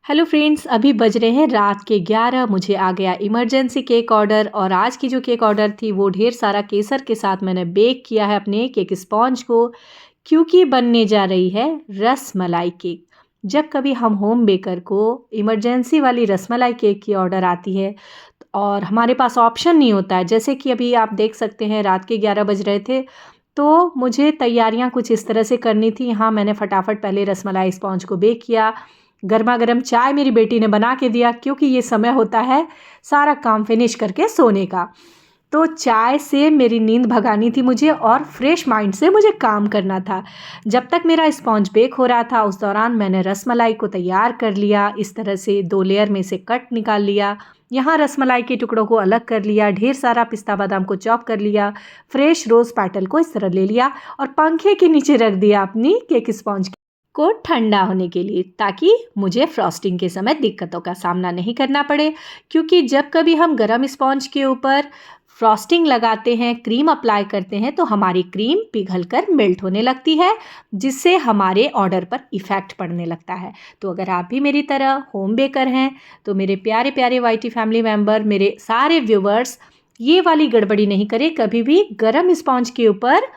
Hello friends, अभी बज रहे हैं रात के 11। मुझे आ गया इमरजेंसी केक ऑर्डर और आज की जो केक ऑर्डर थी वो ढेर सारा केसर के साथ मैंने बेक किया है अपने केक स्पॉन्ज को, क्योंकि बनने जा रही है रस मलाई केक। जब कभी हम होम बेकर को इमरजेंसी वाली रसमलाई केक की ऑर्डर आती है और हमारे पास ऑप्शन नहीं होता है, जैसे कि अभी आप देख सकते हैं रात के 11 बज रहे थे, तो मुझे तैयारियां कुछ इस तरह से करनी थी। यहाँ मैंने फटाफट पहले रसमलाई स्पॉन्ज को बेक किया, गर्मा गर्म चाय मेरी बेटी ने बना के दिया, क्योंकि ये समय होता है सारा काम फिनिश करके सोने का। तो चाय से मेरी नींद भगानी थी मुझे और फ्रेश माइंड से मुझे काम करना था। जब तक मेरा स्पॉन्ज बेक हो रहा था उस दौरान मैंने रसमलाई को तैयार कर लिया। इस तरह से 2 लेयर में से कट निकाल लिया। यहाँ रसमलाई के टुकड़ों को अलग कर लिया, ढेर सारा पिस्ता बादाम को चॉप कर लिया, फ्रेश रोज़ पेटल को इस तरह ले लिया और पंखे के नीचे रख दिया अपनी केक स्पॉन्ज को ठंडा होने के लिए, ताकि मुझे फ्रॉस्टिंग के समय दिक्कतों का सामना नहीं करना पड़े। क्योंकि जब कभी हम गरम स्पॉन्ज के ऊपर फ्रॉस्टिंग लगाते हैं, क्रीम अप्लाई करते हैं, तो हमारी क्रीम पिघलकर मेल्ट होने लगती है, जिससे हमारे ऑर्डर पर इफ़ेक्ट पड़ने लगता है। तो अगर आप भी मेरी तरह होम बेकर हैं तो मेरे प्यारे प्यारे वाईटी फैमिली मेम्बर, मेरे सारे व्यूवर्स, ये वाली गड़बड़ी नहीं करें। कभी भी गरम स्पॉन्ज के ऊपर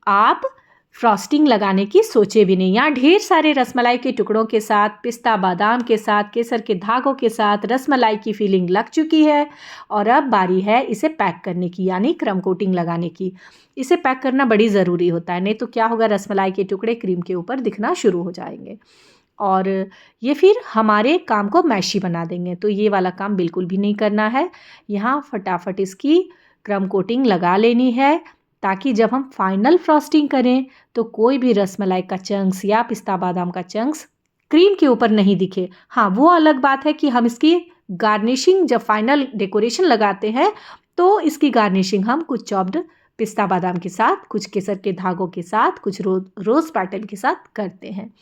आप फ्रॉस्टिंग लगाने की सोचे भी नहीं। यहाँ ढेर सारे रसमलाई के टुकड़ों के साथ, पिस्ता बादाम के साथ, केसर के धागों के साथ रसमलाई की फीलिंग लग चुकी है और अब बारी है इसे पैक करने की, यानी क्रम कोटिंग लगाने की। इसे पैक करना बड़ी ज़रूरी होता है, नहीं तो क्या होगा, रसमलाई के टुकड़े क्रीम के ऊपर दिखना शुरू हो जाएंगे और ये फिर हमारे काम को मैशी बना देंगे। तो ये वाला काम बिल्कुल भी नहीं करना है। यहाँ फटाफट इसकी क्रम कोटिंग लगा लेनी है, ताकि जब हम फाइनल फ्रॉस्टिंग करें तो कोई भी रसमलाई का चंक्स या पिस्ता बादाम का चंक्स क्रीम के ऊपर नहीं दिखे। हाँ, वो अलग बात है कि हम इसकी गार्निशिंग जब फाइनल डेकोरेशन लगाते हैं तो इसकी गार्निशिंग हम कुछ चॉप्ड पिस्ता बादाम के साथ, कुछ केसर के धागों के साथ, कुछ रोज़ पेटल के साथ करते हैं।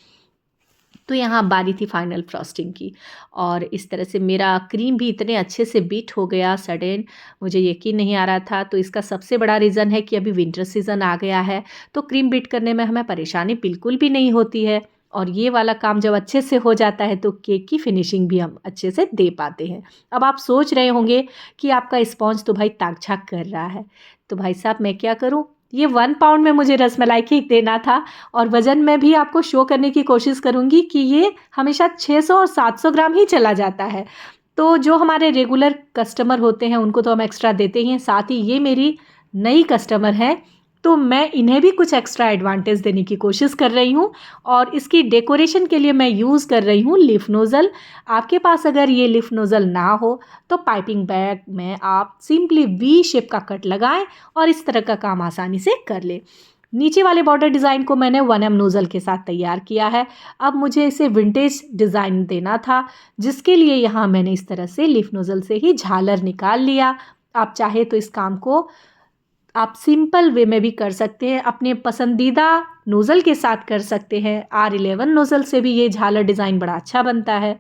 तो यहाँ बारी थी फाइनल फ्रॉस्टिंग की और इस तरह से मेरा क्रीम भी इतने अच्छे से बीट हो गया सडन, मुझे यकीन नहीं आ रहा था। तो इसका सबसे बड़ा रीज़न है कि अभी विंटर सीज़न आ गया है, तो क्रीम बीट करने में हमें परेशानी बिल्कुल भी नहीं होती है और ये वाला काम जब अच्छे से हो जाता है तो केक की फिनिशिंग भी हम अच्छे से दे पाते हैं। अब आप सोच रहे होंगे कि आपका स्पॉन्ज तो भाई ताक झाक कर रहा है, तो भाई साहब मैं क्या करूँ। ये 1 पाउंड में मुझे रसमलाई केक देना था और वज़न में भी आपको शो करने की कोशिश करूँगी कि ये हमेशा 600 और 700 ग्राम ही चला जाता है। तो जो हमारे रेगुलर कस्टमर होते हैं उनको तो हम एक्स्ट्रा देते ही हैं, साथ ही ये मेरी नई कस्टमर है तो मैं इन्हें भी कुछ एक्स्ट्रा एडवांटेज देने की कोशिश कर रही हूँ। और इसकी डेकोरेशन के लिए मैं यूज़ कर रही हूँ लिफ नोज़ल। आपके पास अगर ये लिफ नोज़ल ना हो तो पाइपिंग बैग में आप सिंपली वी शेप का कट लगाएं और इस तरह का काम आसानी से कर ले। नीचे वाले बॉर्डर डिज़ाइन को मैंने 1M नोज़ल के साथ तैयार किया है। अब मुझे इसे विंटेज डिज़ाइन देना था, जिसके लिए यहाँ मैंने इस तरह से लिफ नोज़ल से ही झालर निकाल लिया। आप चाहे तो इस काम को आप सिंपल वे में भी कर सकते हैं, अपने पसंदीदा नोज़ल के साथ कर सकते हैं। R11 नोज़ल से भी ये झालर डिज़ाइन बड़ा अच्छा बनता है।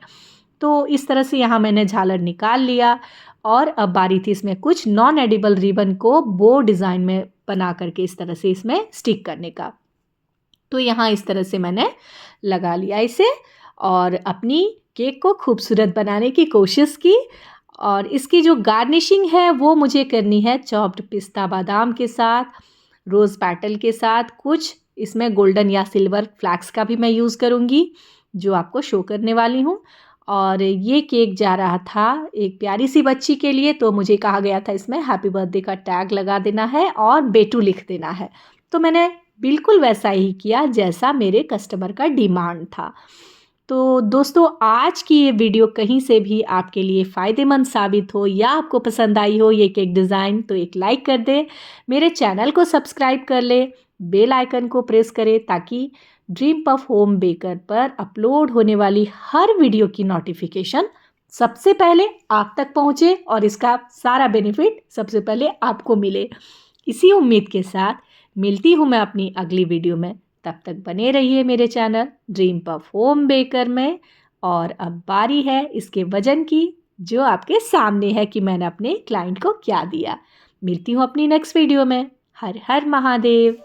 तो इस तरह से यहाँ मैंने झालर निकाल लिया और अब बारी थी इसमें कुछ नॉन एडिबल रिबन को बो डिज़ाइन में बना करके इस तरह से इसमें स्टिक करने का। तो यहाँ इस तरह से मैंने लगा लिया इसे और अपनी केक को खूबसूरत बनाने की कोशिश की। और इसकी जो गार्निशिंग है वो मुझे करनी है चॉप्ड पिस्ता बादाम के साथ, रोज़ पेटल के साथ, कुछ इसमें गोल्डन या सिल्वर फ्लैक्स का भी मैं यूज़ करूँगी, जो आपको शो करने वाली हूँ। और ये केक जा रहा था एक प्यारी सी बच्ची के लिए, तो मुझे कहा गया था इसमें हैप्पी बर्थडे का टैग लगा देना है और बेटू लिख देना है। तो मैंने बिल्कुल वैसा ही किया जैसा मेरे कस्टमर का डिमांड था। तो दोस्तों, आज की ये वीडियो कहीं से भी आपके लिए फ़ायदेमंद साबित हो या आपको पसंद आई हो ये केक डिज़ाइन, तो एक लाइक कर दें, मेरे चैनल को सब्सक्राइब कर ले, बेल आइकन को प्रेस करें, ताकि ड्रीम पफ होम बेकर पर अपलोड होने वाली हर वीडियो की नोटिफिकेशन सबसे पहले आप तक पहुँचे और इसका सारा बेनिफिट सबसे पहले आपको मिले। इसी उम्मीद के साथ मिलती हूँ मैं अपनी अगली वीडियो में। तब तक बने रहिए मेरे channel dream puff home baker में। और अब बारी है इसके वजन की, जो आपके सामने है कि मैंने अपने क्लाइंट को क्या दिया। मिलती हूँ अपनी नेक्स्ट वीडियो में। हर हर महादेव।